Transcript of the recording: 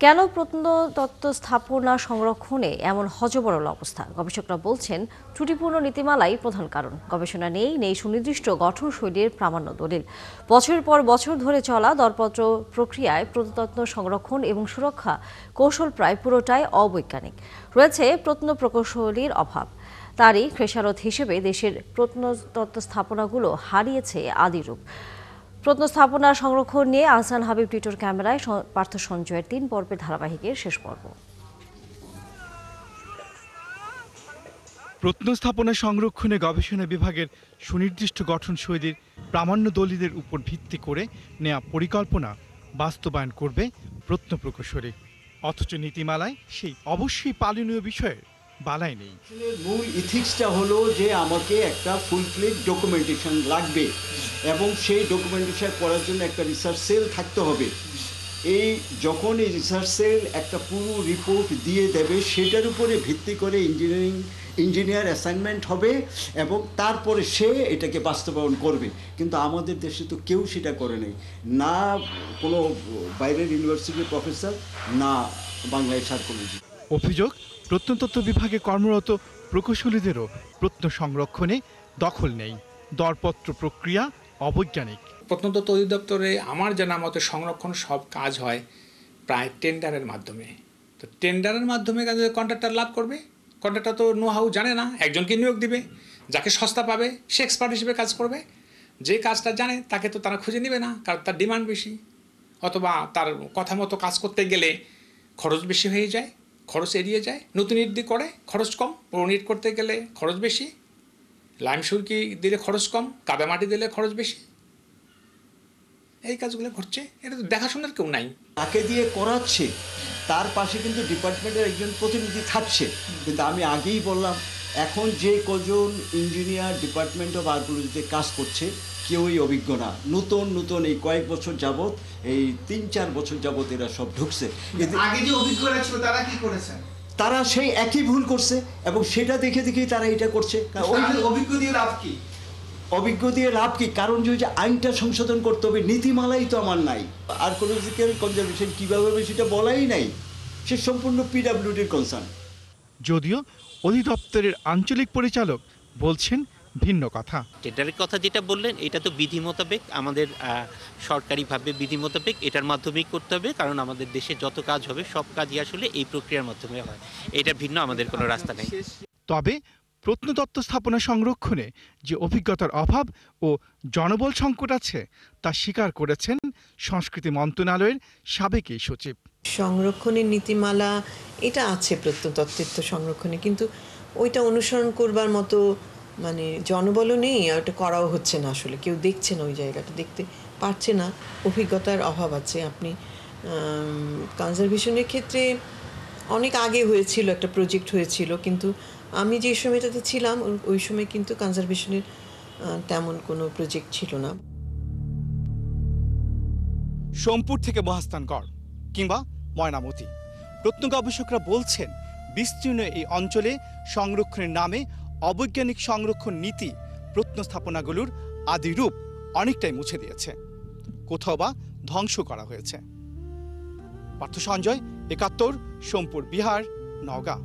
কেন প্রত্নতত্ত্ব স্থাপনা সংরক্ষণে এমন হযবরল অবস্থা? গবেষকরা বলছেন ত্রুটিপূর্ণ নীতিমালাই প্রধান কারণ। গবেষণা নেই সুনির্দিষ্ট গঠনশৈলীর প্রামাণ্য দলিল। বছরের পর বছর ধরে চলা দরপত্র প্রক্রিয়ায় প্রত্নতত্ত্ব সংরক্ষণ এবং সুরক্ষা কৌশল প্রায় পুরোটাই অবৈজ্ঞানিক। রয়েছে প্রত্নপ্রকৌশলীর অভাব। তারই খেসারত হিসেবে দেশের প্রত্নতত্ত্ব স্থাপনাগুলো হারিয়েছে আদি রূপ। প্রত্নস্থাপনা সংরক্ষণ নিয়ে আহসান হাবিব টিটোর ক্যামেরায় পার্থ সঞ্জয়ের 3 পর্বের ধারাবাহিকের শেষ পর্ব। প্রত্নস্থাপনা সংরক্ষণে গবেষণা বিভাগের সুনির্দিষ্ট গঠনশৈলীর প্রামাণ্য দলিলের উপর ভিত্তি করে নেয়া পরিকল্পনা বাস্তবায়ন করবে প্রত্নপ্রকৌশলী। অথচ নীতিমালায় সেই অবশ্যই পালনীয় বিষয়ের বালাই নেই। মূল ইথিক্সটা হলো যে আমাকে একটা ফুলফিল ডকুমেন্টেশন লাগবে এবং সেই ডকুমেন্টেশন করার জন্য একটা রিসার্চ সেল থাকতে হবে। যখন এই রিসার্চ সেল একটা পুরো রিপোর্ট দিয়ে দেবে, সেটার উপরে ভিত্তি করে ইঞ্জিনিয়ার অ্যাসাইনমেন্ট হবে এবং তারপরে সে এটাকে বাস্তবায়ন করবে। কিন্তু আমাদের দেশে তো কেউ সেটা করে নাই, না কোনো বাইরের ইউনিভার্সিটির প্রফেসর, না বাংলাদেশ আর্কিওলজি। অভিযোগ, প্রত্নতত্ত্ব বিভাগে কর্মরত প্রকৌশলীদেরও প্রত্ন সংরক্ষণে দখল নেই। দরপত্র প্রক্রিয়া অবৈজ্ঞানিক। প্রত্নতত্ত্ব অধিদপ্তরে আমার জানা মতে সংরক্ষণ সব কাজ হয় প্রায় টেন্ডারের মাধ্যমে। তো টেন্ডারের মাধ্যমে কন্ট্রাক্টর লাভ করবে। কন্ট্রাক্টর তো নো হাউ জানে না, একজনকে নিয়োগ দিবে, যাকে সস্তা পাবে সে এক্সপার্ট হিসেবে কাজ করবে। যে কাজটা জানে তাকে তো তারা খুঁজে নেবে না, কারণ তার ডিমান্ড বেশি, অথবা তার কথা মতো কাজ করতে গেলে খরচ বেশি হয়ে যায়, খরচ এড়িয়ে যায়। নতুন ইট দিয়ে করে খরচ কম, পুরনো ইট করতে গেলে খরচ বেশি, লাইম সুরকি দিলে খরচ কম, কাদামাটি দিলে খরচ বেশি। এই কাজগুলো ঘটছে, এটা তো দেখাশোনার কেউ নাই। তাকে দিয়ে করাচ্ছে, তার পাশে কিন্তু ডিপার্টমেন্টের একজন প্রতিনিধি থাকছে। কিন্তু আমি আগেই বললাম, এখন যে কজন ইঞ্জিনিয়ার ডিপার্টমেন্ট অফ আর্কিওলজিতে কাজ করছে কেউই অভিজ্ঞ না। নতুন এই কয়েক বছর যাবত, এই 3-4 বছর যাবত এরা সব ঢুকছে। আগে যে অভিজ্ঞরা ছিল তারা কি করেছেন? তারা সেই একই ভুল করছে এবং সেটা দেখেই তারা এটা করছে। অভিজ্ঞ দিয়ে লাভ কি? অভিজ্ঞ দিয়ে লাভ কি? কারণ যে আইনটা সংশোধন করতে হবে, নীতিমালাই তো আমার নাই। আর্কিওলজিক্যাল কনজারভেশন কীভাবে হবে সেটা বলাই নাই, সে সম্পূর্ণ পিডব্লিউডির কনসার্ন। যদিও অধিদপ্তরের আঞ্চলিক পরিচালক বলছেন ভিন্ন কথা। টেন্ডারের কথা যেটা বললেন, এটা তো বিধি মোতাবেক, আমাদের সরকারিভাবে বিধি মোতাবেক এটার মাধ্যমেই করতে হবে, কারণ আমাদের দেশে যত কাজ হবে সব কাজই আসলে এই প্রক্রিয়ার মাধ্যমে হয়। এটা ভিন্ন আমাদের কোনো রাস্তা নেই। তবে প্রত্নতত্ত্ব স্থাপনা সংরক্ষণে যে অভিজ্ঞতার অভাব ও জনবল সংকট আছে তা স্বীকার করেছেন সংস্কৃতি মন্ত্রণালয়ের সাবেক এই সচিব। সংরক্ষণের নীতিমালা এটা আছে প্রত্নতত্ত্বের সংরক্ষণে, কিন্তু ওইটা অনুসরণ করবার মতো জনবলও নেই, আর ওটা করাও হচ্ছে না। আসলে কেউ দেখছে না, ওই জায়গাটা দেখতে পারছে না, অভিজ্ঞতার অভাব আছে। আপনি কনজারভেশনের ক্ষেত্রে অনেক আগে হয়েছিল, একটা প্রজেক্ট হয়েছিল, কিন্তু আমি যে সময়টাতে ছিলাম ওই সময় কিন্তু কনজারভেশনের তেমন কোনো প্রজেক্ট ছিল না। সোমপুর থেকে মহাস্থানগড় কিংবা ময়নামতি, প্রত্ন গবেষকরা বলছেন বিস্তীর্ণ এই অঞ্চলে সংরক্ষণের নামে অবৈজ্ঞানিক সংরক্ষণ নীতি প্রত্নস্থাপনাগুলোর আদি রূপ অনেকটাই মুছে দিয়েছে, কোথাও বা ধ্বংস করা হয়েছে। পার্থ সঞ্জয়, ৭১, সোমপুর, বিহার, নওগাঁ।